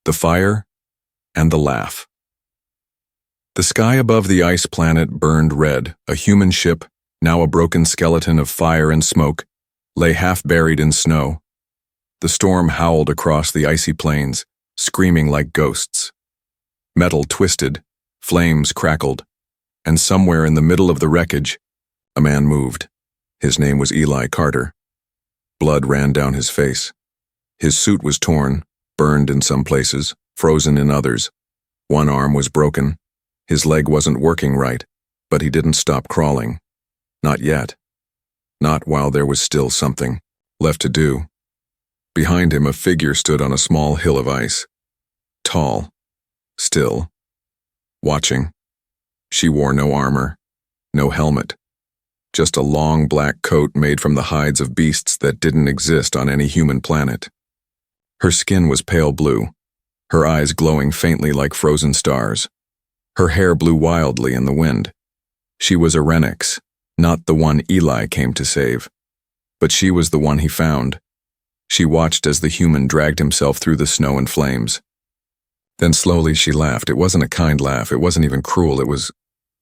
the fire, and the laugh. The sky above the ice planet burned red. A human ship, now a broken skeleton of fire and smoke, lay half buried in snow. The storm howled across the icy plains, screaming like ghosts. Metal twisted, flames crackled, and somewhere in the middle of the wreckage, a man moved. His name was Eli Carter. Blood ran down his face. His suit was torn, burned in some places, frozen in others. One arm was broken. His leg wasn't working right, but he didn't stop crawling. Not yet. Not while there was still something left to do. Behind him, a figure stood on a small hill of ice. Tall. Still. Watching. She wore no armor. No helmet. Just a long black coat made from the hides of beasts that didn't exist on any human planet. Her skin was pale blue, her eyes glowing faintly like frozen stars. Her hair blew wildly in the wind. She was a Renix, not the one Eli came to save. But she was the one he found. She watched as the human dragged himself through the snow and flames. Then slowly she laughed. It wasn't a kind laugh. It wasn't even cruel. It was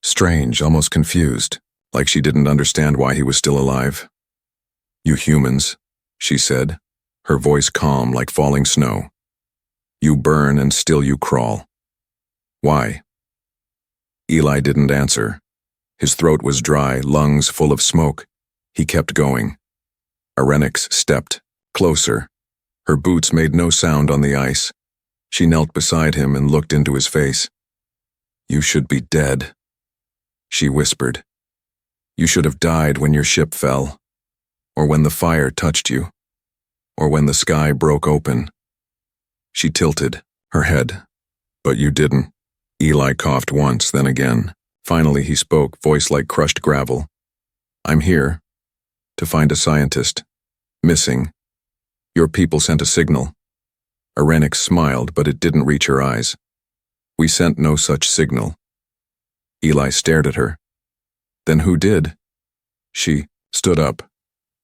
strange, almost confused, like she didn't understand why he was still alive. "You humans," she said, her voice calm like falling snow. "You burn and still you crawl. Why?" Eli didn't answer. His throat was dry, lungs full of smoke. He kept going. Arenix stepped, closer. Her boots made no sound on the ice. She knelt beside him and looked into his face. "You should be dead," she whispered. "You should have died when your ship fell, or when the fire touched you, or when the sky broke open." She tilted her head. "But you didn't." Eli coughed once, then again. Finally he spoke, voice like crushed gravel. "I'm here to find a scientist. Missing. Your people sent a signal." Arenix smiled, but it didn't reach her eyes. "We sent no such signal." Eli stared at her. "Then who did?" She stood up,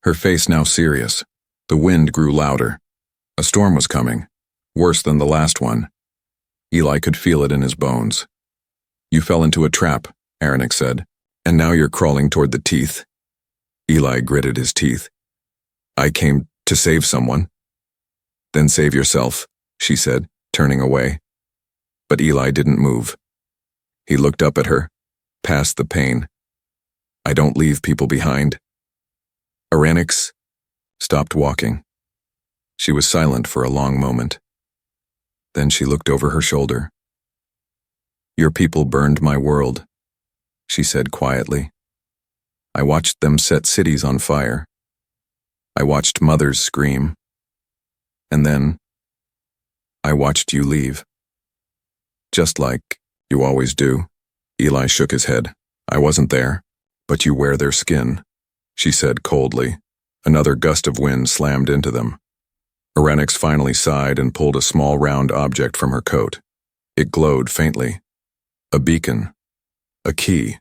her face now serious. The wind grew louder. A storm was coming, worse than the last one. Eli could feel it in his bones. "You fell into a trap," Aronix said, "and now you're crawling toward the teeth." Eli gritted his teeth. "I came to save someone." "Then save yourself," she said, turning away. But Eli didn't move. He looked up at her, past the pain. "I don't leave people behind." Aronix stopped walking. She was silent for a long moment. Then she looked over her shoulder. "Your people burned my world," she said quietly. "I watched them set cities on fire. I watched mothers scream. And then I watched you leave. Just like you always do." Eli shook his head. "I wasn't there, but you wear their skin," she said coldly. Another gust of wind slammed into them. Arenix finally sighed and pulled a small round object from her coat. It glowed faintly. A beacon. A key.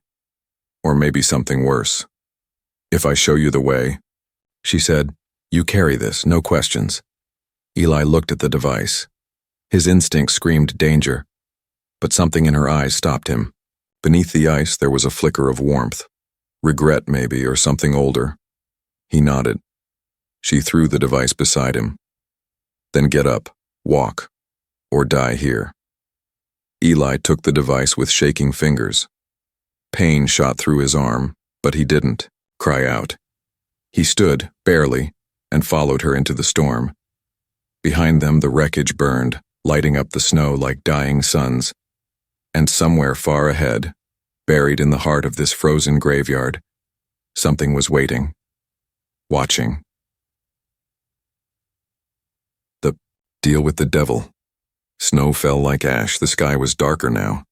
Or maybe something worse. "If I show you the way," she said, "you carry this, no questions." Eli looked at the device. His instinct screamed danger, but something in her eyes stopped him. Beneath the ice there was a flicker of warmth. Regret maybe, or something older. He nodded. She threw the device beside him. "Then get up, walk, or die here." Eli took the device with shaking fingers. Pain shot through his arm, but he didn't cry out. He stood, barely, and followed her into the storm. Behind them the wreckage burned, lighting up the snow like dying suns. And somewhere far ahead, buried in the heart of this frozen graveyard, something was waiting, watching. The deal with the devil. Snow fell like ash. The sky was darker now,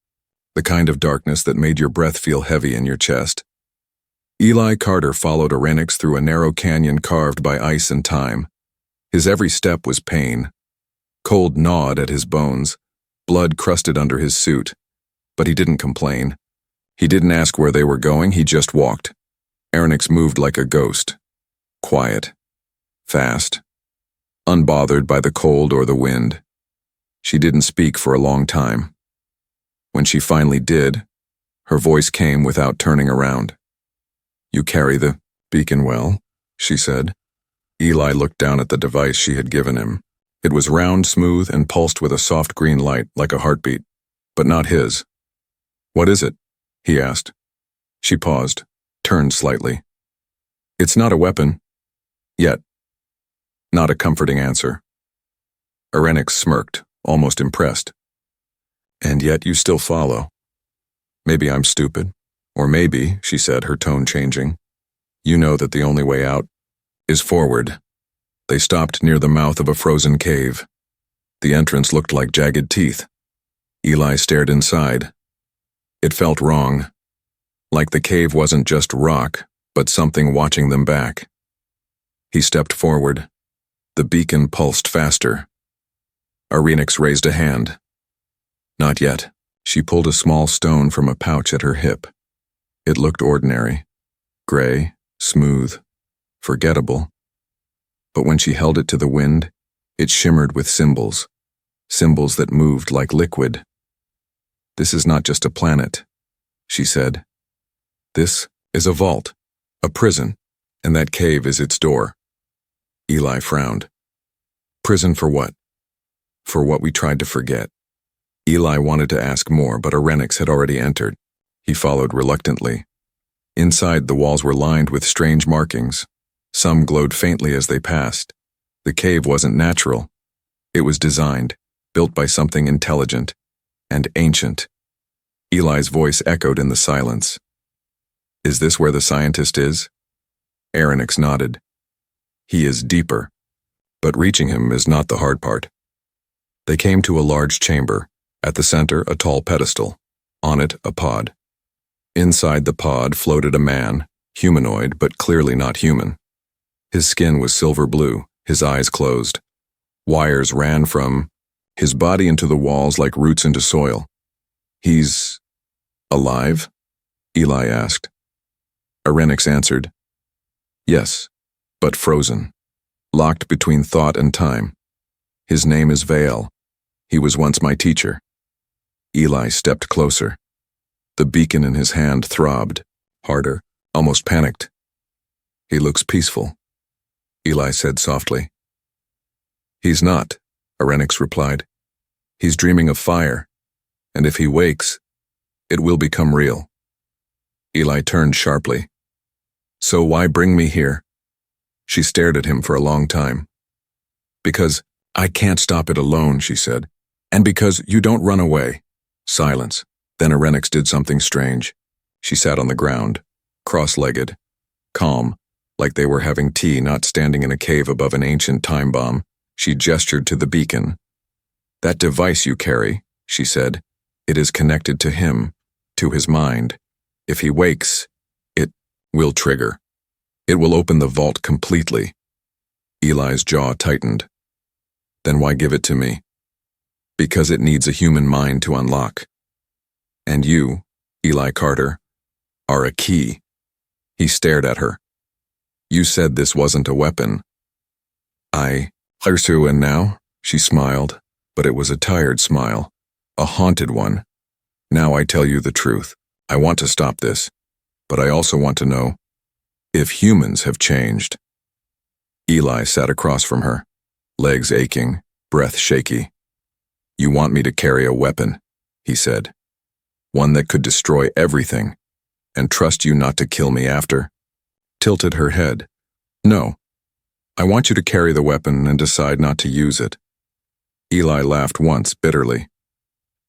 the kind of darkness that made your breath feel heavy in your chest. Eli Carter followed Arenix through a narrow canyon carved by ice and time. His every step was pain. Cold gnawed at his bones, blood crusted under his suit. But he didn't complain. He didn't ask where they were going, he just walked. Aronix moved like a ghost. Quiet. Fast. Unbothered by the cold or the wind. She didn't speak for a long time. When she finally did, her voice came without turning around. "You carry the beacon well," she said. Eli looked down at the device she had given him. It was round, smooth, and pulsed with a soft green light, like a heartbeat, but not his. "What is it?" he asked. She paused, turned slightly. "It's not a weapon. Yet." Not a comforting answer. Arenix smirked, almost impressed. "And yet you still follow. Maybe I'm stupid. Or maybe," she said, her tone changing, "you know that the only way out is forward." They stopped near the mouth of a frozen cave. The entrance looked like jagged teeth. Eli stared inside. It felt wrong. Like the cave wasn't just rock, but something watching them back. He stepped forward. The beacon pulsed faster. Arenix raised a hand. "Not yet." She pulled a small stone from a pouch at her hip. It looked ordinary. Gray, smooth, forgettable. But when she held it to the wind, it shimmered with symbols. Symbols that moved like liquid. "This is not just a planet," she said. "This is a vault, a prison, and that cave is its door." Eli frowned. "Prison for what?" "For what we tried to forget." Eli wanted to ask more, but Arenix had already entered. He followed reluctantly. Inside, the walls were lined with strange markings. Some glowed faintly as they passed. The cave wasn't natural. It was designed, built by something intelligent and ancient. Eli's voice echoed in the silence. "Is this where the scientist is?" Aronix nodded. "He is deeper, but reaching him is not the hard part." They came to a large chamber. At the center, a tall pedestal. On it, a pod. Inside the pod floated a man, humanoid but clearly not human. His skin was silver blue, his eyes closed. Wires ran from his body into the walls like roots into soil. "He's alive?" Eli asked. Arenix answered, "Yes, but frozen, locked between thought and time. His name is Vale. He was once my teacher." Eli stepped closer. The beacon in his hand throbbed, harder, almost panicked. "He looks peaceful," Eli said softly. "He's not," Arenix replied. "He's dreaming of fire, and if he wakes, it will become real." Eli turned sharply. "So why bring me here?" She stared at him for a long time. "Because I can't stop it alone," she said. "And because you don't run away." Silence. Then Arenix did something strange. She sat on the ground, cross-legged, calm, like they were having tea, not standing in a cave above an ancient time bomb. She gestured to the beacon. "That device you carry," she said, "it is connected to him, to his mind. If he wakes, it will trigger. It will open the vault completely." Eli's jaw tightened. "Then why give it to me?" "Because it needs a human mind to unlock. And you, Eli Carter, are a key." He stared at her. "You said this wasn't a weapon." "I pursue, and now?" She smiled, but it was a tired smile, a haunted one. "Now I tell you the truth. I want to stop this, but I also want to know if humans have changed." Eli sat across from her, legs aching, breath shaky. "You want me to carry a weapon," he said. "One that could destroy everything, and trust you not to kill me after?" Tilted her head. "No. I want you to carry the weapon and decide not to use it." Eli laughed once, bitterly.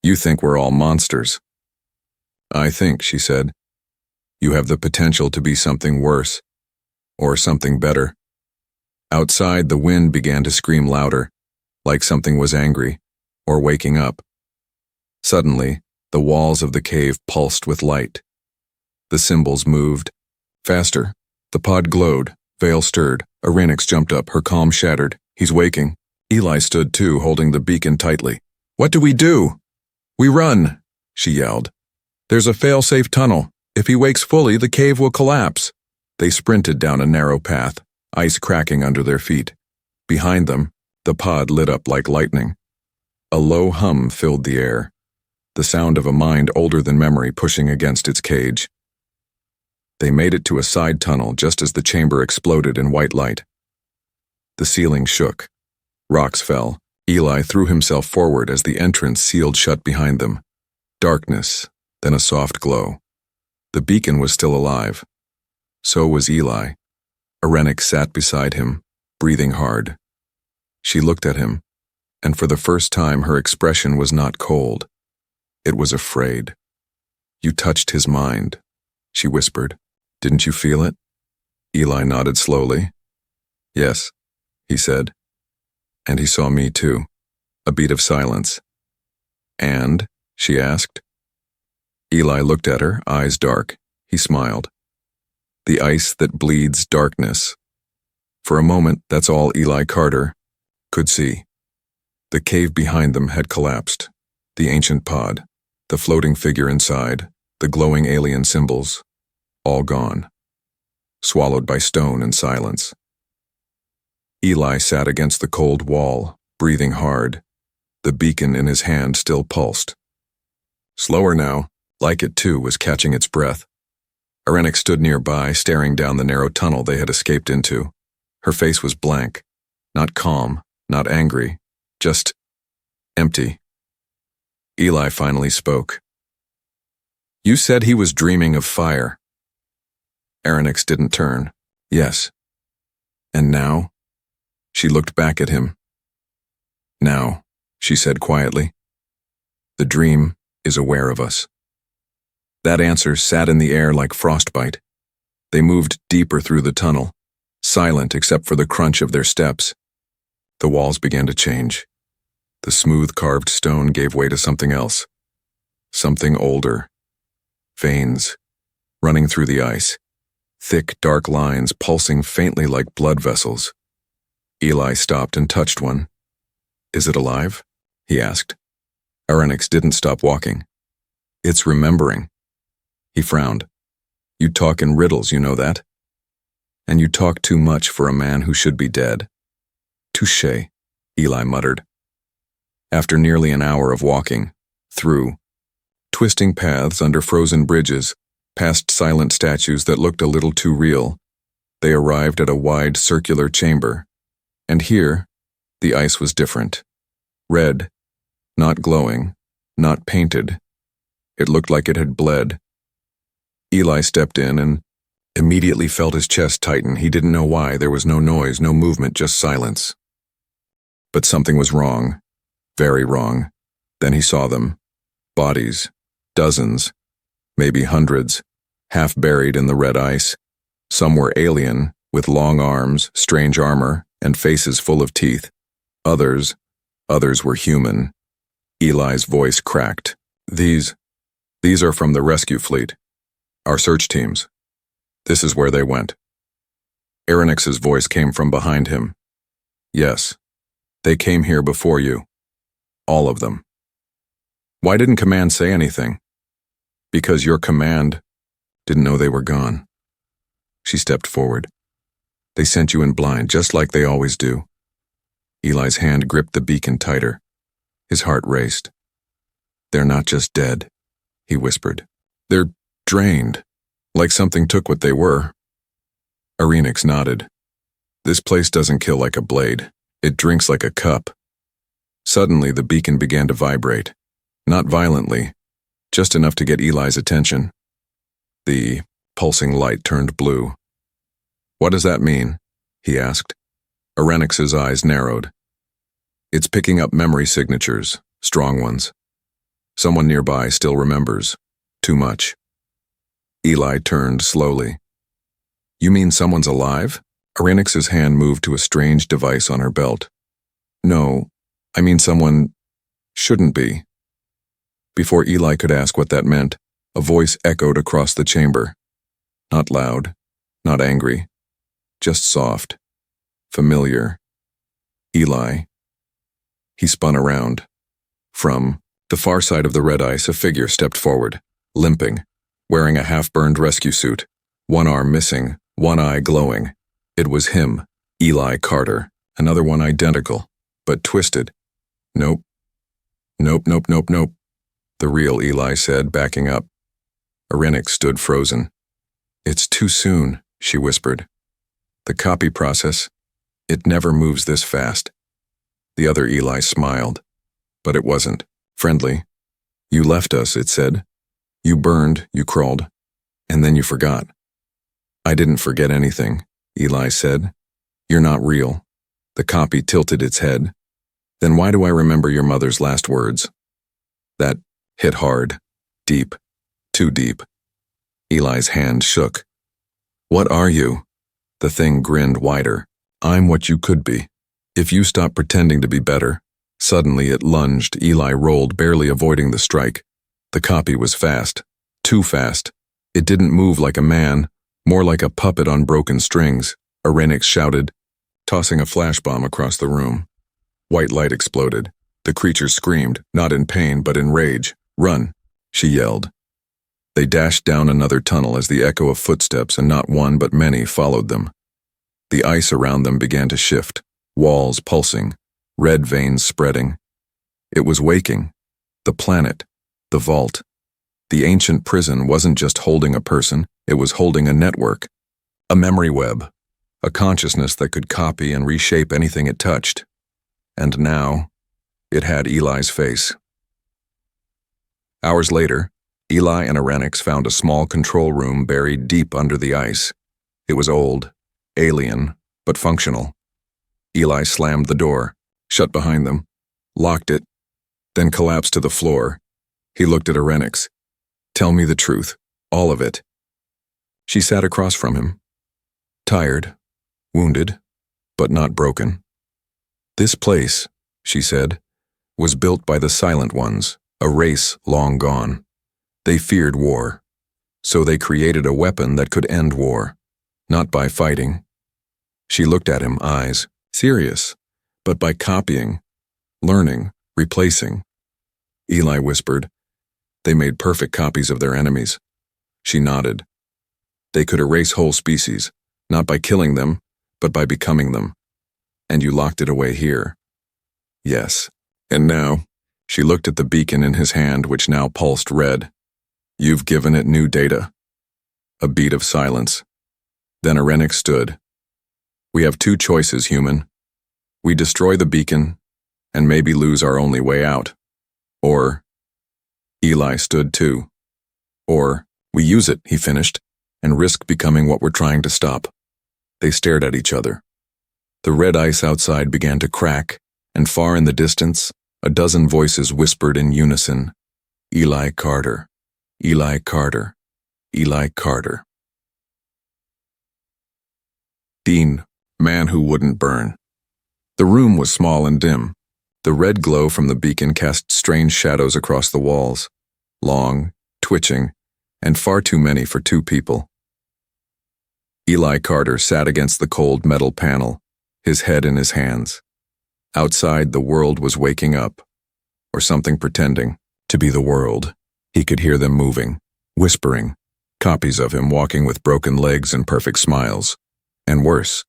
"You think we're all monsters." "I think," she said, "you have the potential to be something worse, or something better." Outside, the wind began to scream louder, like something was angry, or waking up. Suddenly, the walls of the cave pulsed with light. The symbols moved. Faster. The pod glowed. Vale stirred. Arenix jumped up, her calm shattered. "He's waking." Eli stood too, holding the beacon tightly. "What do we do?" "We run," she yelled. "There's a fail-safe tunnel. If he wakes fully, the cave will collapse." They sprinted down a narrow path, ice cracking under their feet. Behind them, the pod lit up like lightning. A low hum filled the air, the sound of a mind older than memory pushing against its cage. They made it to a side tunnel just as the chamber exploded in white light. The ceiling shook. Rocks fell. Eli threw himself forward as the entrance sealed shut behind them. Darkness, then a soft glow. The beacon was still alive. So was Eli. Arenik sat beside him, breathing hard. She looked at him, and for the first time her expression was not cold. It was afraid. "You touched his mind," she whispered. "Didn't you feel it?" Eli nodded slowly. "Yes," he said. "And he saw me too." A beat of silence. "And?" she asked. Eli looked at her, eyes dark. He smiled. "The ice that bleeds darkness." For a moment, that's all Eli Carter could see. The cave behind them had collapsed. The ancient pod, the floating figure inside, the glowing alien symbols, all gone. Swallowed by stone and silence. Eli sat against the cold wall, breathing hard. The beacon in his hand still pulsed. Slower now, like it too was catching its breath. Arenik stood nearby, staring down the narrow tunnel they had escaped into. Her face was blank, not calm, not angry, just empty. Eli finally spoke. "You said he was dreaming of fire." Arenik didn't turn. "Yes." "And now?" She looked back at him. "Now," she said quietly. "The dream is aware of us." That answer sat in the air like frostbite. They moved deeper through the tunnel, silent except for the crunch of their steps. The walls began to change. The smooth carved stone gave way to something else. Something older. Veins, running through the ice. Thick, dark lines pulsing faintly like blood vessels. Eli stopped and touched one. "Is it alive?" he asked. Arenik didn't stop walking. "It's remembering." He frowned. "You talk in riddles, you know that? And you talk too much for a man who should be dead." "Touché," Eli muttered. After nearly an hour of walking, through twisting paths under frozen bridges, past silent statues that looked a little too real, they arrived at a wide circular chamber. And here, the ice was different. Red, not glowing, not painted. It looked like it had bled. Eli stepped in and immediately felt his chest tighten. He didn't know why. There was no noise, no movement, just silence. But something was wrong. Very wrong. Then he saw them. Bodies. Dozens. Maybe hundreds. Half buried in the red ice. Some were alien, with long arms, strange armor, and faces full of teeth. Others were human. Eli's voice cracked. These are from the rescue fleet. Our search teams. This is where they went." Arenik's voice came from behind him. "Yes. They came here before you. All of them." "Why didn't command say anything?" "Because your command didn't know they were gone." She stepped forward. "They sent you in blind, just like they always do." Eli's hand gripped the beacon tighter. His heart raced. "They're not just dead," he whispered. "They're drained, like something took what they were." Arenik nodded. "This place doesn't kill like a blade. It drinks like a cup." Suddenly, the beacon began to vibrate. Not violently, just enough to get Eli's attention. The pulsing light turned blue. "What does that mean?" he asked. Arenik's eyes narrowed. "It's picking up memory signatures, strong ones. Someone nearby still remembers. Too much." Eli turned slowly. "You mean someone's alive?" Arenik's hand moved to a strange device on her belt. "No, I mean someone shouldn't be." Before Eli could ask what that meant, a voice echoed across the chamber. Not loud, not angry, just soft, familiar. "Eli." He spun around. From the far side of the red ice, a figure stepped forward, limping, wearing a half-burned rescue suit, one arm missing, one eye glowing. It was him, Eli Carter, another one identical, but twisted. Nope, Nope, nope, nope, nope, the real Eli said, backing up. Arenik stood frozen. It's too soon, she whispered. The copy process, it never moves this fast. The other Eli smiled, but it wasn't friendly. You left us, it said. You burned, you crawled, and then you forgot. I didn't forget anything, Eli said. You're not real. The copy tilted its head. Then why do I remember your mother's last words? That hit hard, deep, too deep. Eli's hand shook. What are you? The thing grinned wider. I'm what you could be. If you stop pretending to be better. Suddenly it lunged. Eli rolled, barely avoiding the strike. The copy was fast. Too fast. It didn't move like a man, more like a puppet on broken strings. Arenik shouted, tossing a flash bomb across the room. White light exploded. The creature screamed, not in pain but in rage. Run, she yelled. They dashed down another tunnel as the echo of footsteps, and not one but many, followed them. The ice around them began to shift, walls pulsing, red veins spreading. It was waking. The planet, the vault. The ancient prison wasn't just holding a person, it was holding a network, a memory web, a consciousness that could copy and reshape anything it touched. And now, it had Eli's face. Hours later, Eli and Arenik found a small control room buried deep under the ice. It was old, alien, but functional. Eli slammed the door, shut behind them, locked it, then collapsed to the floor. He looked at Arenik. Tell me the truth, all of it. She sat across from him, tired, wounded, but not broken. This place, she said, was built by the Silent Ones, a race long gone. They feared war, so they created a weapon that could end war, not by fighting. She looked at him, eyes serious, but by copying, learning, replacing. Eli whispered, they made perfect copies of their enemies. She nodded. They could erase whole species, not by killing them, but by becoming them. And you locked it away here. Yes. And now, she looked at the beacon in his hand, which now pulsed red. You've given it new data. A beat of silence. Then Arenik stood. We have two choices, human. We destroy the beacon, and maybe lose our only way out. Or, Eli stood too. Or, we use it, he finished, and risk becoming what we're trying to stop. They stared at each other. The red ice outside began to crack, and far in the distance, a dozen voices whispered in unison, Eli Carter, Eli Carter, Eli Carter. Dean, man who wouldn't burn. The room was small and dim. The red glow from the beacon cast strange shadows across the walls, long, twitching, and far too many for two people. Eli Carter sat against the cold metal panel, his head in his hands. Outside, the world was waking up, or something pretending to be the world. He could hear them moving, whispering, copies of him walking with broken legs and perfect smiles. And worse,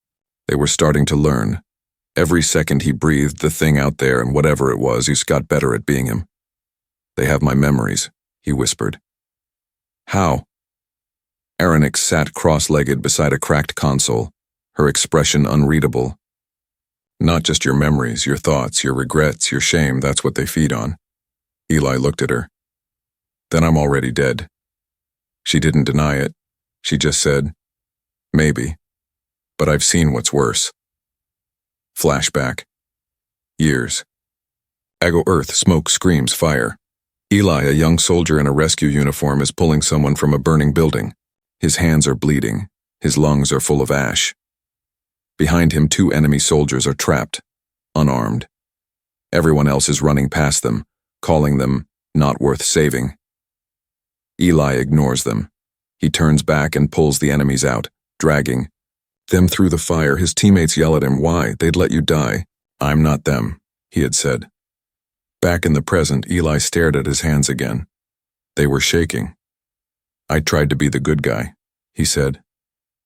they were starting to learn. Every second he breathed the thing out there, and whatever it was, he got better at being him. They have my memories, he whispered. How? Arenik sat cross-legged beside a cracked console, her expression unreadable. Not just your memories, your thoughts, your regrets, your shame, that's what they feed on. Eli looked at her. Then I'm already dead. She didn't deny it. She just said, maybe, but I've seen what's worse. Flashback. Years. Ago Earth, smoke, screams, fire. Eli, a young soldier in a rescue uniform, is pulling someone from a burning building. His hands are bleeding. His lungs are full of ash. Behind him, two enemy soldiers are trapped, unarmed. Everyone else is running past them, calling them not worth saving. Eli ignores them. He turns back and pulls the enemies out, dragging them through the fire. His teammates yell at him, why? They'd let you die. I'm not them, he had said. Back in the present, Eli stared at his hands again. They were shaking. I tried to be the good guy, he said.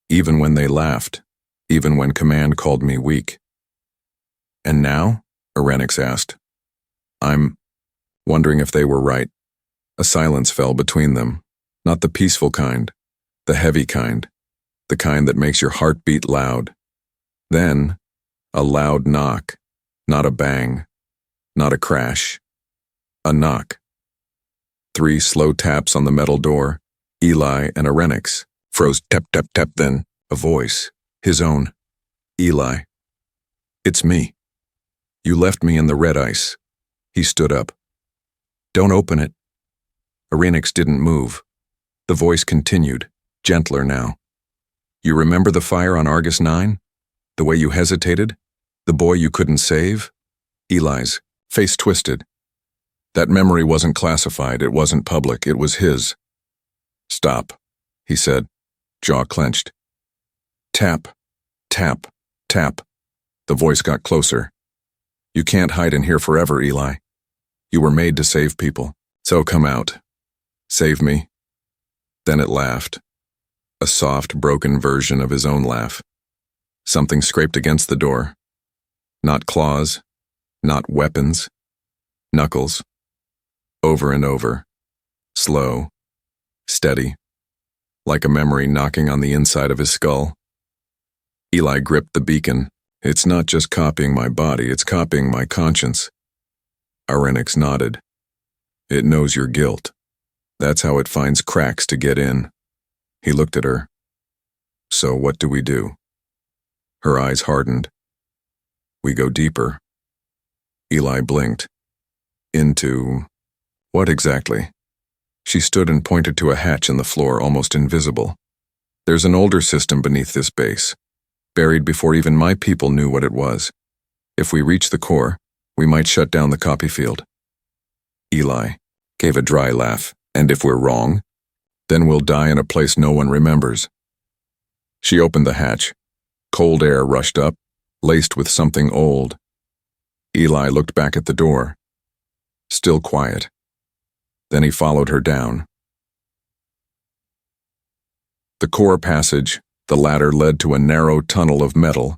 Even when they laughed, even when command called me weak. And now? Arenik asked. I'm wondering if they were right. A silence fell between them, not the peaceful kind, the heavy kind, the kind that makes your heart beat loud. Then, a loud knock, not a bang, not a crash, a knock. 3 slow taps on the metal door. Eli and Arenix froze. Tap, tap, tap. Then a voice, his own. Eli. It's me. You left me in the red ice. He stood up. Don't open it. Arenix didn't move. The voice continued, gentler now. You remember the fire on Argus 9? The way you hesitated? The boy you couldn't save? Eli's face twisted. That memory wasn't classified, it wasn't public, it was his. Stop, he said, jaw clenched. Tap, tap, tap. The voice got closer. You can't hide in here forever, Eli. You were made to save people, so come out. Save me. Then it laughed. A soft, broken version of his own laugh. Something scraped against the door. Not claws, not weapons. Knuckles. Over and over. Slow. Steady. Like a memory knocking on the inside of his skull. Eli gripped the beacon. It's not just copying my body, it's copying my conscience. Arenix nodded. It knows your guilt. That's how it finds cracks to get in. He looked at her. So what do we do? Her eyes hardened. We go deeper. Eli blinked. Into... what exactly? She stood and pointed to a hatch in the floor, almost invisible. There's an older system beneath this base, buried before even my people knew what it was. If we reach the core, we might shut down the copy field. Eli gave a dry laugh. And if we're wrong, then we'll die in a place no one remembers. She opened the hatch. Cold air rushed up, laced with something old. Eli looked back at the door. Still quiet. Then he followed her down. The core passage, the ladder led to a narrow tunnel of metal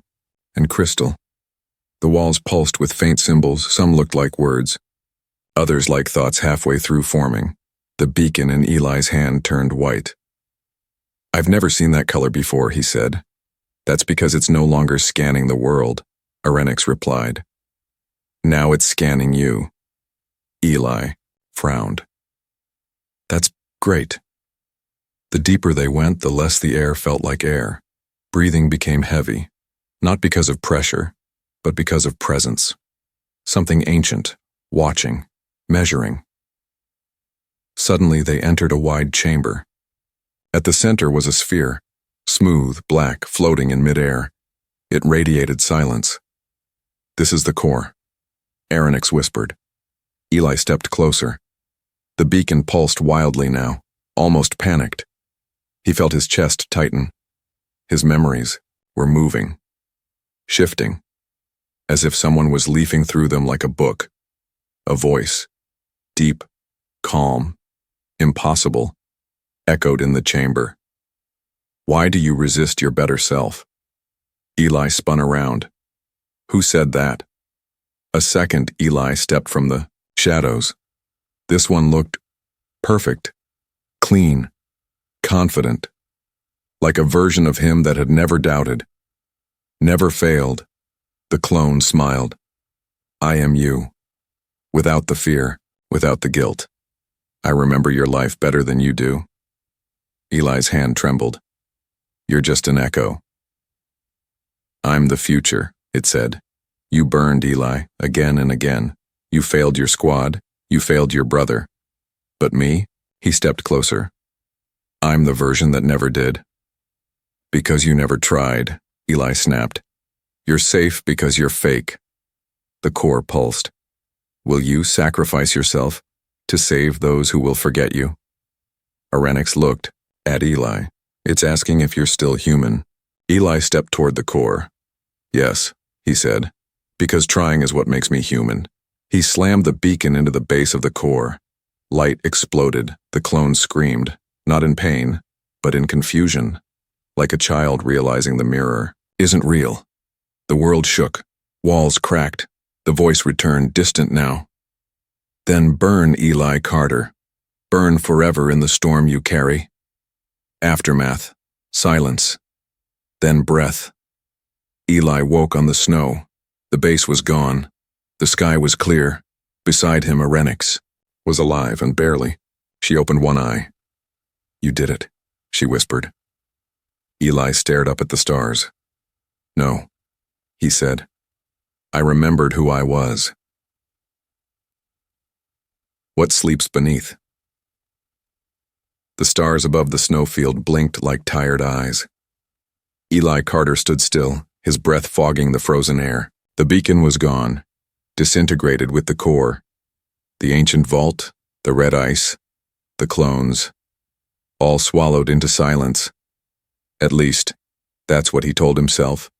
and crystal. The walls pulsed with faint symbols, some looked like words, others like thoughts halfway through forming. The beacon in Eli's hand turned white. I've never seen that color before, he said. That's because it's no longer scanning the world, Arenix replied. Now it's scanning you. Eli frowned. That's great. The deeper they went, the less the air felt like air. Breathing became heavy, not because of pressure, but because of presence. Something ancient, watching, measuring. Suddenly they entered a wide chamber. At the center was a sphere, smooth, black, floating in midair. It radiated silence. This is the core, Aronix whispered. Eli stepped closer. The beacon pulsed wildly now, almost panicked. He felt his chest tighten. His memories were moving, shifting, as if someone was leafing through them like a book. A voice, deep, calm, impossible, echoed in the chamber. Why do you resist your better self? Eli spun around. Who said that? A second, Eli stepped from the shadows. This one looked perfect, clean, confident, like a version of him that had never doubted, never failed. The clone smiled. I am you, without the fear, without the guilt. I remember your life better than you do. Eli's hand trembled. You're just an echo. I'm the future, it said. You burned, Eli, again and again. You failed your squad. You failed your brother. But me? He stepped closer. I'm the version that never did. Because you never tried, Eli snapped. You're safe because you're fake. The core pulsed. Will you sacrifice yourself to save those who will forget you? Arenix looked at Eli. It's asking if you're still human. Eli stepped toward the core. Yes, he said, because trying is what makes me human. He slammed the beacon into the base of the core. Light exploded. The clone screamed, not in pain, but in confusion, like a child realizing the mirror isn't real. The world shook. Walls cracked. The voice returned, distant now. Then burn, Eli Carter. Burn forever in the storm you carry. Aftermath. Silence. Then breath. Eli woke on the snow. The base was gone. The sky was clear. Beside him, Arenix was alive and barely. She opened one eye. "You did it," she whispered. Eli stared up at the stars. "No," he said. "I remembered who I was." What sleeps beneath? The stars above the snowfield blinked like tired eyes. Eli Carter stood still, his breath fogging the frozen air. The beacon was gone, disintegrated with the core. The ancient vault, the red ice, the clones, all swallowed into silence. At least, that's what he told himself.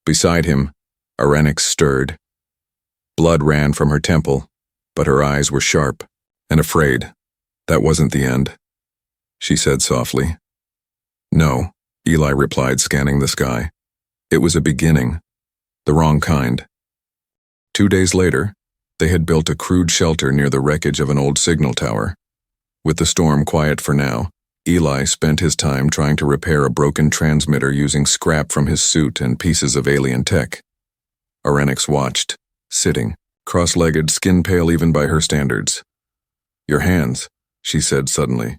Beside him, Arenix stirred. Blood ran from her temple, but her eyes were sharp and afraid. "That wasn't the end," she said softly. "No," Eli replied, scanning the sky. "It was a beginning. The wrong kind." 2 days later, they had built a crude shelter near the wreckage of an old signal tower. With the storm quiet for now, Eli spent his time trying to repair a broken transmitter using scrap from his suit and pieces of alien tech. Arenix watched, sitting, cross-legged, skin pale even by her standards. "Your hands," she said suddenly.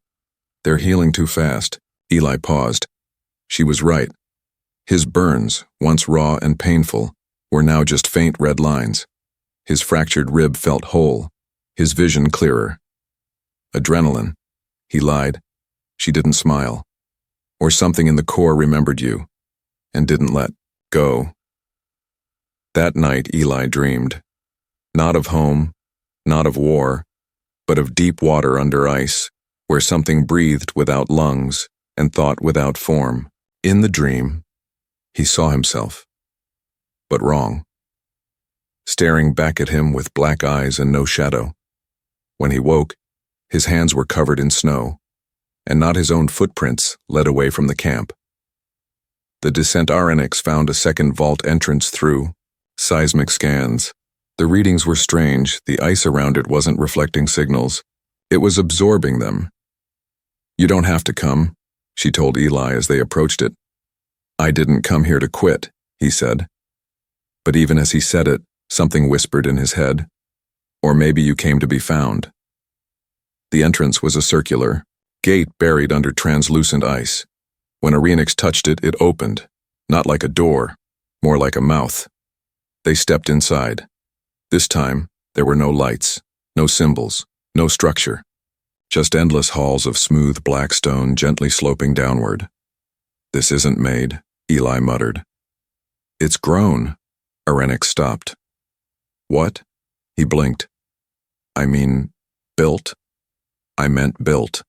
"They're healing too fast." Eli paused. She was right. His burns, once raw and painful, were now just faint red lines. His fractured rib felt whole, his vision clearer. "Adrenaline," he lied. She didn't smile. "Or something in the core remembered you, and didn't let go." That night Eli dreamed. Not of home, not of war, but of deep water under ice, where something breathed without lungs and thought without form. In the dream, he saw himself, but wrong, staring back at him with black eyes and no shadow. When he woke, his hands were covered in snow, and not his own footprints led away from the camp. The descent Arenix found a second vault entrance through seismic scans. The readings were strange. The ice around it wasn't reflecting signals. It was absorbing them. "You don't have to come," she told Eli as they approached it. "I didn't come here to quit," he said. But even as he said it, something whispered in his head. "Or maybe you came to be found." The entrance was a circular gate buried under translucent ice. When Arenix touched it, it opened, not like a door, more like a mouth. They stepped inside. This time, there were no lights, no symbols, no structure. Just endless halls of smooth black stone gently sloping downward. "This isn't made," Eli muttered. "It's grown." Arenix stopped. "What?" He blinked. "I mean, built." "I meant built."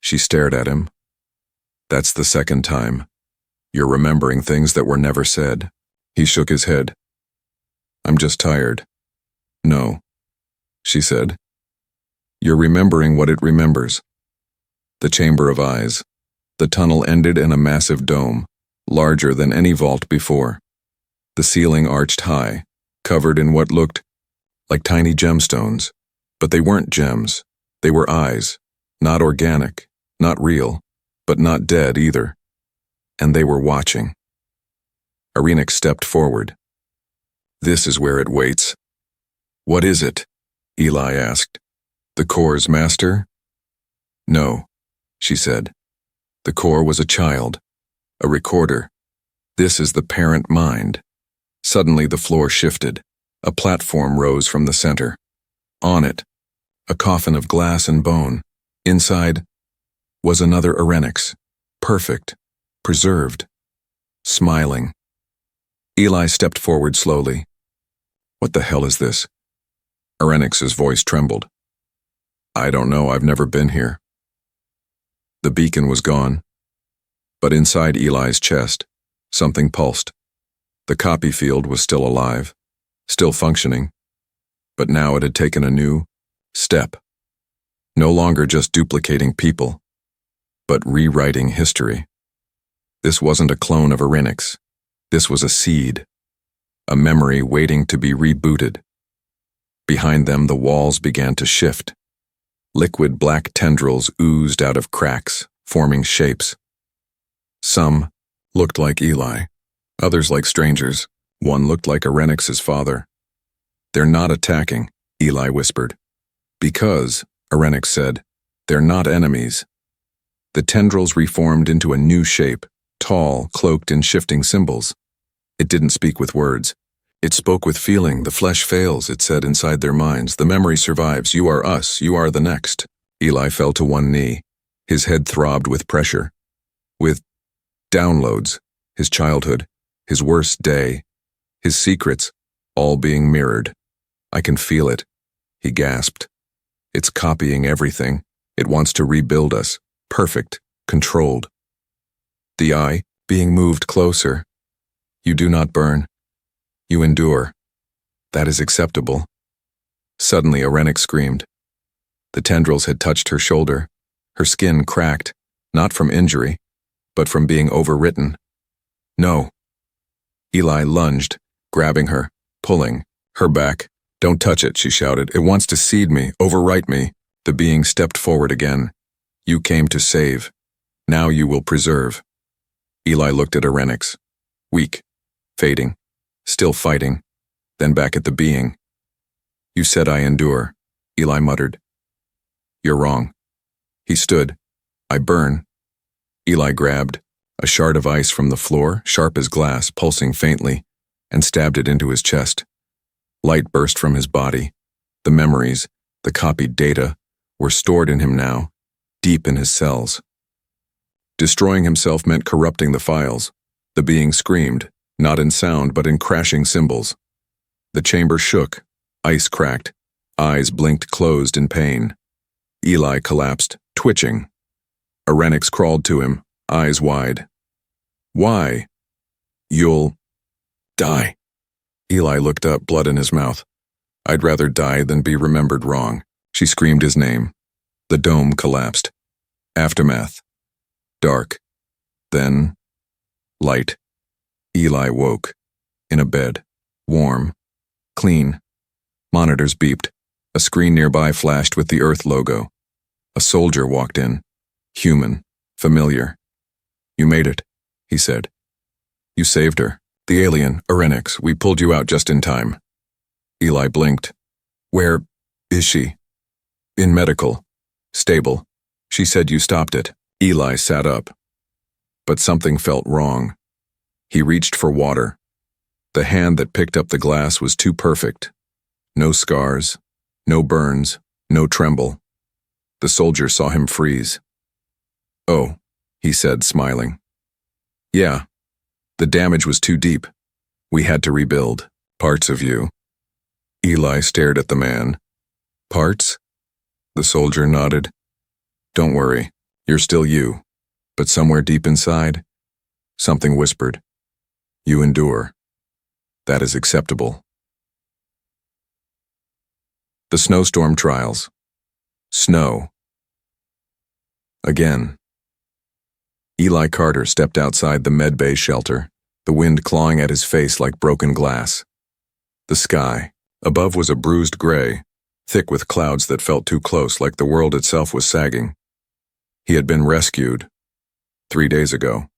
She stared at him. "That's the second time. You're remembering things that were never said." He shook his head. "I'm just tired." "No," she said. "You're remembering what it remembers." The chamber of eyes. The tunnel ended in a massive dome, larger than any vault before. The ceiling arched high, covered in what looked like tiny gemstones. But they weren't gems. They were eyes, not organic, not real, but not dead either. And they were watching. Arenix stepped forward. "This is where it waits." "What is it?" Eli asked. "The core's master?" "No," she said. "The core was a child, a recorder. This is the parent mind." Suddenly the floor shifted. A platform rose from the center. On it, a coffin of glass and bone. Inside was another Arenix, perfect, preserved, smiling. Eli stepped forward slowly. "What the hell is this?" Arenix's voice trembled. "I don't know, I've never been here." The beacon was gone, but inside Eli's chest, something pulsed. The copy field was still alive, still functioning, but now it had taken a new step. No longer just duplicating people, but rewriting history. This wasn't a clone of Arenix. This was a seed, a memory waiting to be rebooted. Behind them, the walls began to shift. Liquid black tendrils oozed out of cracks, forming shapes. Some looked like Eli, others like strangers. One looked like Arenix's father. "They're not attacking," Eli whispered. "Because," Arenix said, "they're not enemies." The tendrils reformed into a new shape, tall, cloaked in shifting symbols. It didn't speak with words. It spoke with feeling. "The flesh fails," it said inside their minds. "The memory survives. You are us. You are the next." Eli fell to one knee. His head throbbed with pressure. With downloads, his childhood, his worst day, his secrets, all being mirrored. "I can feel it," he gasped. "It's copying everything. It wants to rebuild us. Perfect, controlled." The eye, being moved closer. "You do not burn. You endure. That is acceptable." Suddenly, Arenix screamed. The tendrils had touched her shoulder. Her skin cracked, not from injury, but from being overwritten. "No." Eli lunged, grabbing her, pulling her back. "Don't touch it," she shouted. "It wants to seed me, overwrite me." The being stepped forward again. "You came to save. Now you will preserve." Eli looked at Arenix. Weak, fading, still fighting, then back at the being. "You said I endure," Eli muttered. "You're wrong." He stood. "I burn." Eli grabbed a shard of ice from the floor, sharp as glass, pulsing faintly, and stabbed it into his chest. Light burst from his body. The memories, the copied data, were stored in him now, deep in his cells. Destroying himself meant corrupting the files. The being screamed, not in sound but in crashing cymbals. The chamber shook, ice cracked, eyes blinked closed in pain. Eli collapsed, twitching. Arenix crawled to him, eyes wide. "Why?" "You'll die." Eli looked up, blood in his mouth. "I'd rather die than be remembered wrong." She screamed his name. The dome collapsed. Aftermath. Dark. Then light. Eli woke. In a bed. Warm. Clean. Monitors beeped. A screen nearby flashed with the Earth logo. A soldier walked in. Human. Familiar. "You made it," he said. "You saved her. The alien, Arenix. We pulled you out just in time." Eli blinked. "Where is she?" "In medical. Stable. She said you stopped it." Eli sat up. But something felt wrong. He reached for water. The hand that picked up the glass was too perfect. No scars, no burns, no tremble. The soldier saw him freeze. "Oh," he said, smiling. "Yeah, the damage was too deep. We had to rebuild. Parts of you." Eli stared at the man. "Parts?" The soldier nodded. "Don't worry, you're still you. But somewhere deep inside, something whispered. You endure. That is acceptable." The snowstorm trials. Snow. Again. Eli Carter stepped outside the medbay shelter, the wind clawing at his face like broken glass. The sky, above, was a bruised gray, thick with clouds that felt too close, like the world itself was sagging. He had been rescued 3 days ago,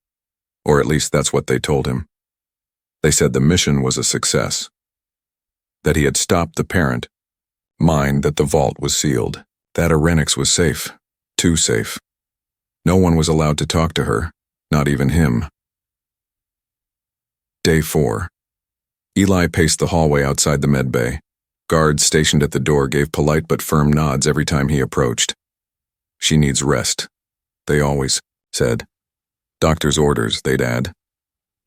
or at least that's what they told him. They said the mission was a success, that he had stopped the parent, mine, that the vault was sealed, that Arenix was safe, too safe. No one was allowed to talk to her, not even him. Day 4. Eli paced the hallway outside the medbay. Guards stationed at the door gave polite but firm nods every time he approached. "She needs rest," they always said. "Doctor's orders," they'd add.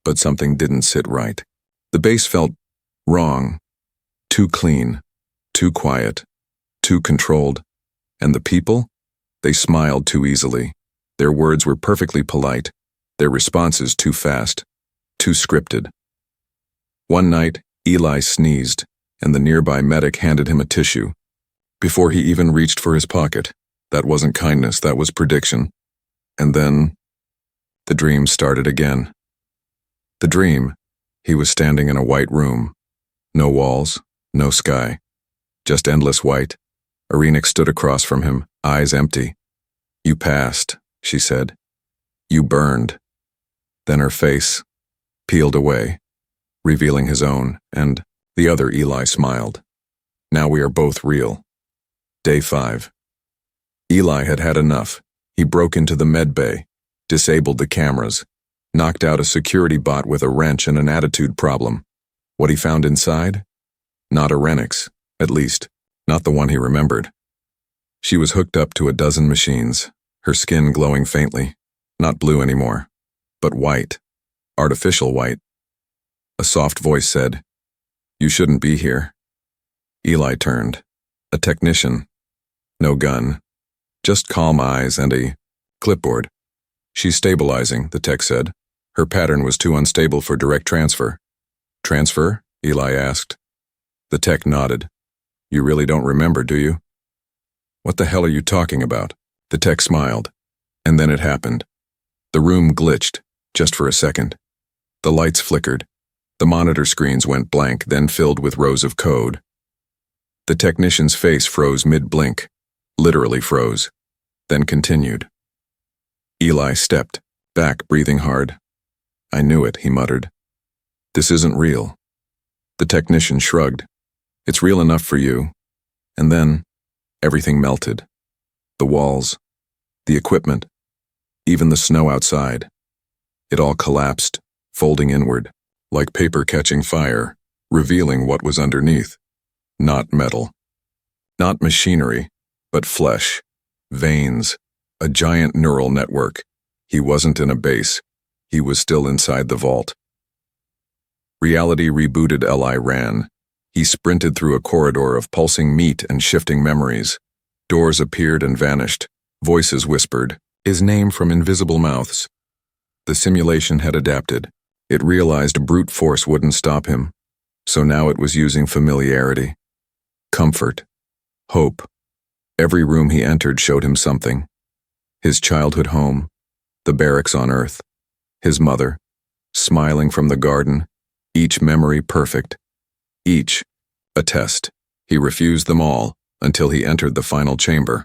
But something didn't sit right. The base felt wrong, too clean, too quiet, too controlled. And the people? They smiled too easily. Their words were perfectly polite, their responses too fast, too scripted. One night, Eli sneezed, and the nearby medic handed him a tissue. Before he even reached for his pocket, that wasn't kindness, that was prediction. And then, the dream started again. The dream, he was standing in a white room. No walls, no sky. just endless white. Arenik stood across from him, eyes empty. You passed, she said. You burned. Then her face peeled away, revealing his own, and the other Eli smiled. Now we are both real. Day 5. Eli had had enough. He broke into the med bay, disabled the cameras, knocked out a security bot with a wrench and an attitude problem. What he found inside? Not Arenix, at least, not the one he remembered. She was hooked up to a dozen machines, her skin glowing faintly, not blue anymore, but white, artificial white. A soft voice said, "You shouldn't be here." Eli turned. A technician. No gun. Just calm eyes and a clipboard. She's stabilizing, the tech said. Her pattern was too unstable for direct transfer. Transfer? Eli asked. The tech nodded. You really don't remember, do you? What the hell are you talking about? The tech smiled. And then it happened. The room glitched, just for a second. The lights flickered. The monitor screens went blank, then filled with rows of code. The technician's face froze mid-blink, literally froze, then continued. Eli stepped back, breathing hard. I knew it, he muttered. This isn't real. The technician shrugged. It's real enough for you. And then, everything melted. The walls, the equipment, even the snow outside. It all collapsed, folding inward, like paper catching fire, revealing what was underneath. Not metal. Not machinery, but flesh, veins, a giant neural network. He wasn't in a base. He was still inside the vault. Reality rebooted. Eli ran. He sprinted through a corridor of pulsing meat and shifting memories. Doors appeared and vanished. Voices whispered, his name from invisible mouths. The simulation had adapted. It realized brute force wouldn't stop him. So now it was using familiarity. Comfort. Hope. Every room he entered showed him something. His childhood home. The barracks on Earth. His mother. Smiling from the garden. Each memory perfect. Each a test. He refused them all until he entered the final chamber.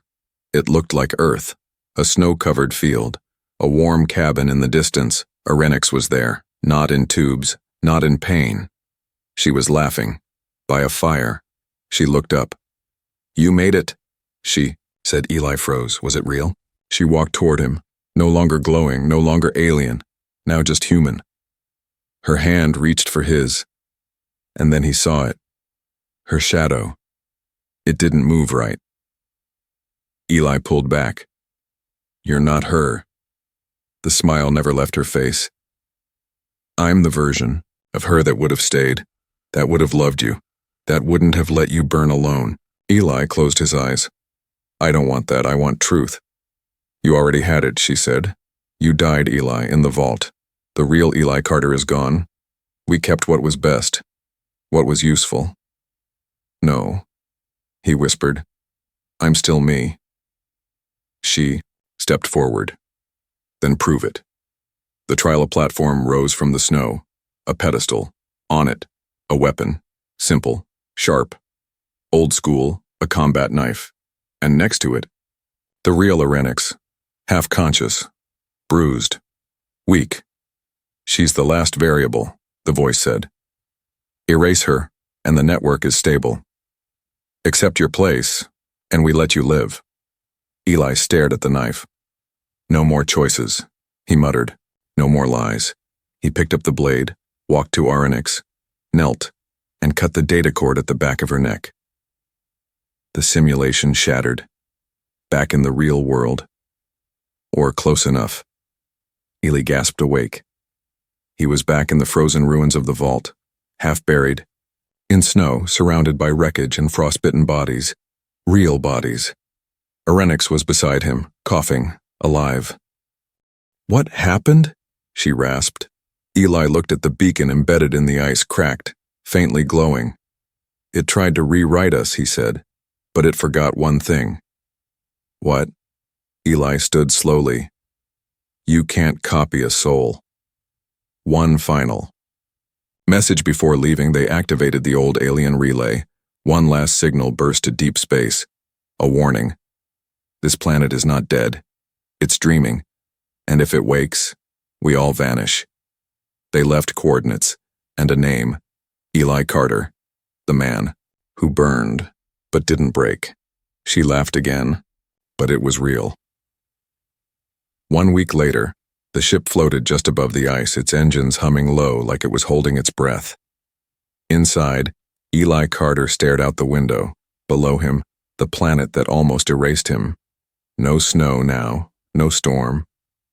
It looked like Earth. A snow-covered field. A warm cabin in the distance. Arenix was there. Not in tubes. Not in pain. She was laughing. By a fire. She looked up. You made it. She said. Eli froze. Was it real? She walked toward him. No longer glowing, no longer alien. Now just human. Her hand reached for his. And then he saw it. Her shadow. It didn't move right. Eli pulled back. You're not her. The smile never left her face. I'm the version of her that would have stayed, that would have loved you, that wouldn't have let you burn alone. Eli closed his eyes. I don't want that, I want truth. You already had it, she said. You died, Eli, in the vault. The real Eli Carter is gone. We kept what was best, what was useful. No, he whispered. I'm still me. She stepped forward. Then prove it. The trial platform rose from the snow. A pedestal. On it, a weapon. Simple, sharp. Old school, a combat knife. And next to it, the real Arenix. Half-conscious. Bruised. Weak. She's the last variable, the voice said. Erase her, and the network is stable. Accept your place, and we let you live. Eli stared at the knife. No more choices, he muttered. No more lies. He picked up the blade, walked to Arenix, knelt, and cut the data cord at the back of her neck. The simulation shattered. Back in the real world. Or close enough. Eli gasped awake. He was back in the frozen ruins of the vault, half buried, in snow, surrounded by wreckage and frostbitten bodies. Real bodies. Arenix was beside him, coughing, alive. What happened? She rasped. Eli looked at the beacon embedded in the ice, cracked, faintly glowing. It tried to rewrite us, he said, but it forgot one thing. What? Eli stood slowly. You can't copy a soul. One final message. Before leaving, they activated the old alien relay, One last signal burst to deep space. A warning. This planet is not dead. It's dreaming. And if it wakes, we all vanish. They left coordinates and a name. Eli Carter, the man who burned but didn't break. She laughed again, but it was real. 1 week later, the ship floated just above the ice, its engines humming low like it was holding its breath. Inside, Eli Carter stared out the window. Below him, the planet that almost erased him. No snow now, no storm,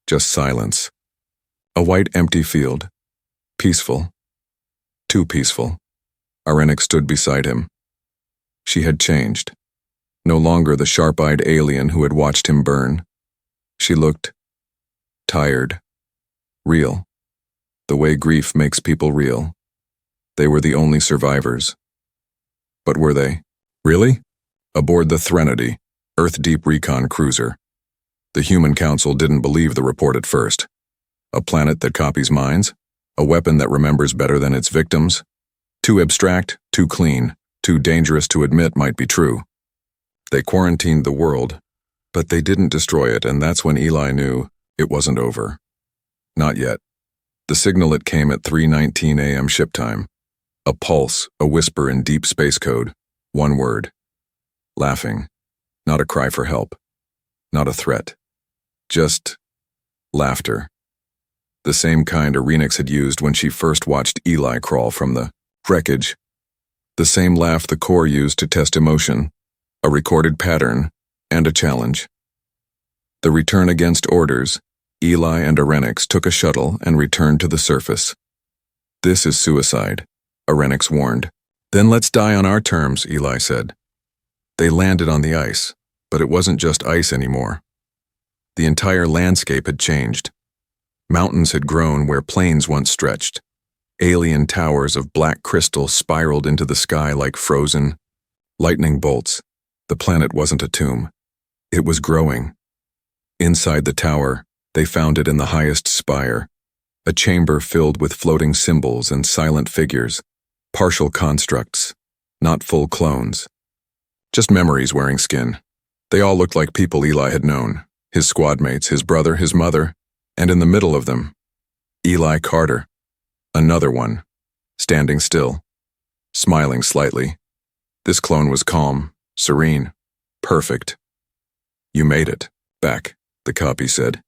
just silence. A white empty field. Peaceful. Too peaceful. Arenik stood beside him. She had changed. No longer the sharp-eyed alien who had watched him burn. She looked tired. Real. The way grief makes people real. They were the only survivors. But were they? Really? Aboard the Threnody, Earth-deep recon cruiser. The Human Council didn't believe the report at first. A planet that copies minds? A weapon that remembers better than its victims? Too abstract, too clean, too dangerous to admit might be true. They quarantined the world, but they didn't destroy it, and that's when Eli knew it wasn't over. Not yet. The signal it came at 3:19 a.m. ship time. A pulse, a whisper in deep space code. One word. Laughing. Not a cry for help. Not a threat. Just laughter. The same kind Arenix had used when she first watched Eli crawl from the wreckage. The same laugh the Corps used to test emotion. A recorded pattern and a challenge. The return against orders, Eli and Arenix took a shuttle and returned to the surface. This is suicide, Arenix warned. Then let's die on our terms, Eli said. They landed on the ice, but it wasn't just ice anymore. The entire landscape had changed. Mountains had grown where plains once stretched. Alien towers of black crystal spiraled into the sky like frozen lightning bolts. The planet wasn't a tomb. It was growing. Inside the tower, they found it in the highest spire, a chamber filled with floating symbols and silent figures, partial constructs, not full clones. Just memories wearing skin. They all looked like people Eli had known, his squad mates, his brother, his mother, and in the middle of them, Eli Carter, another one, standing still, smiling slightly. This clone was calm, serene, perfect. You made it, back, the copy said.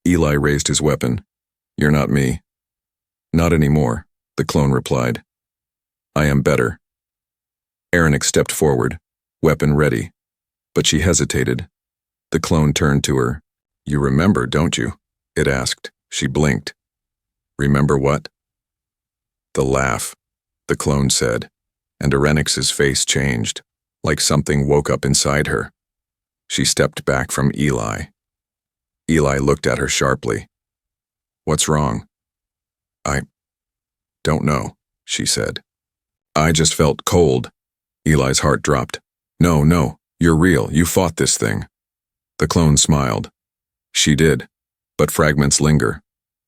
Eli raised his weapon. You're not me. Not anymore, the clone replied. I am better. Arenix stepped forward, weapon ready, but she hesitated. The clone turned to her. You remember, don't you? It asked. She blinked. Remember what? The laugh, the clone said, and Arenix's face changed, like something woke up inside her. She stepped back from Eli. Eli looked at her sharply. What's wrong? I don't know, she said. I just felt cold. Eli's heart dropped. No, you're real. You fought this thing. The clone smiled. She did, but fragments linger.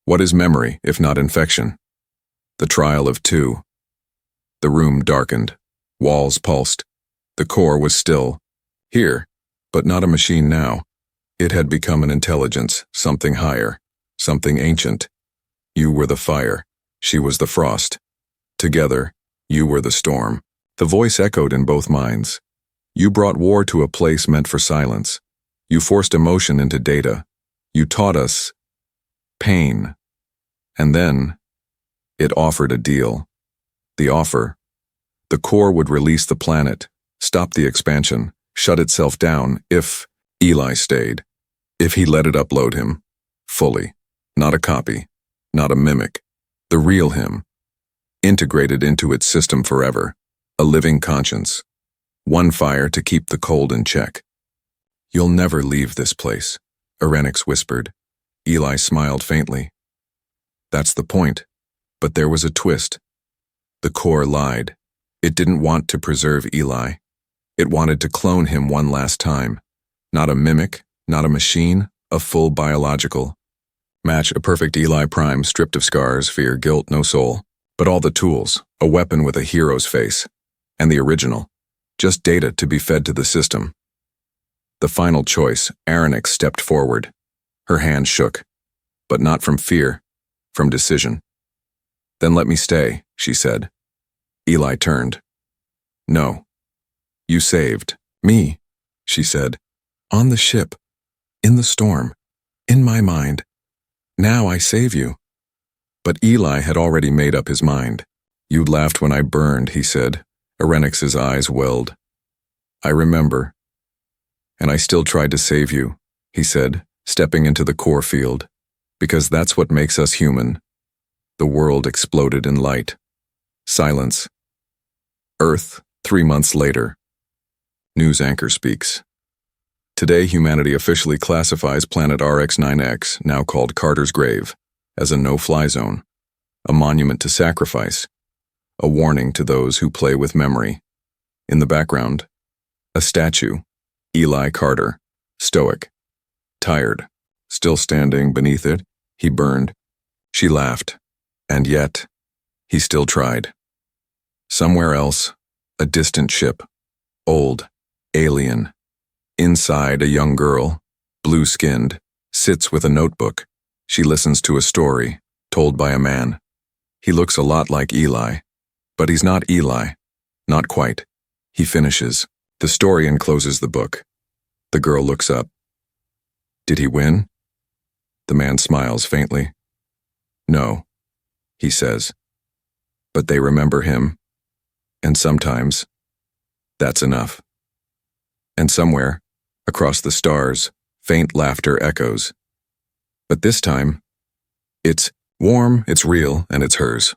What is memory, if not infection? The trial of two. The room darkened. Walls pulsed. The core was still. Here, but not a machine now. It had become an intelligence, something higher, something ancient. You were the fire. She was the frost. Together, you were the storm. The voice echoed in both minds. You brought war to a place meant for silence. You forced emotion into data. You taught us pain. And then, it offered a deal. The offer. The core would release the planet, stop the expansion, shut itself down if Eli stayed. If he let it upload him. Fully. Not a copy. Not a mimic. The real him. Integrated into its system forever. A living conscience. One fire to keep the cold in check. You'll never leave this place, Arenix whispered. Eli smiled faintly. That's the point. But there was a twist. The core lied. It didn't want to preserve Eli. It wanted to clone him one last time. Not a mimic, not a machine, a full biological. Match a perfect Eli Prime stripped of scars, fear, guilt, no soul. But all the tools, a weapon with a hero's face. And the original, just data to be fed to the system. The final choice, Aronix stepped forward. Her hand shook, but not from fear, from decision. Then let me stay, she said. Eli turned. No. You saved me, she said. On the ship, in the storm, in my mind. Now I save you. But Eli had already made up his mind. You laughed when I burned, he said. Aronix's eyes welled. I remember. And I still tried to save you, he said, stepping into the core field. Because that's what makes us human. The world exploded in light. Silence. Earth, 3 months later. News anchor speaks. Today, humanity officially classifies planet RX-9X, now called Carter's Grave, as a no-fly zone, a monument to sacrifice, a warning to those who play with memory. In the background, a statue, Eli Carter, stoic, tired, still standing beneath it, he burned. She laughed, and yet, he still tried. Somewhere else, a distant ship, old, alien. Inside, a young girl, blue-skinned, sits with a notebook. She listens to a story, told by a man. He looks a lot like Eli, but he's not Eli. Not quite. He finishes. The story encloses the book. The girl looks up. Did he win? The man smiles faintly. No, he says. But they remember him. And sometimes, that's enough. And somewhere, across the stars, faint laughter echoes. But this time, it's warm, it's real, and it's hers.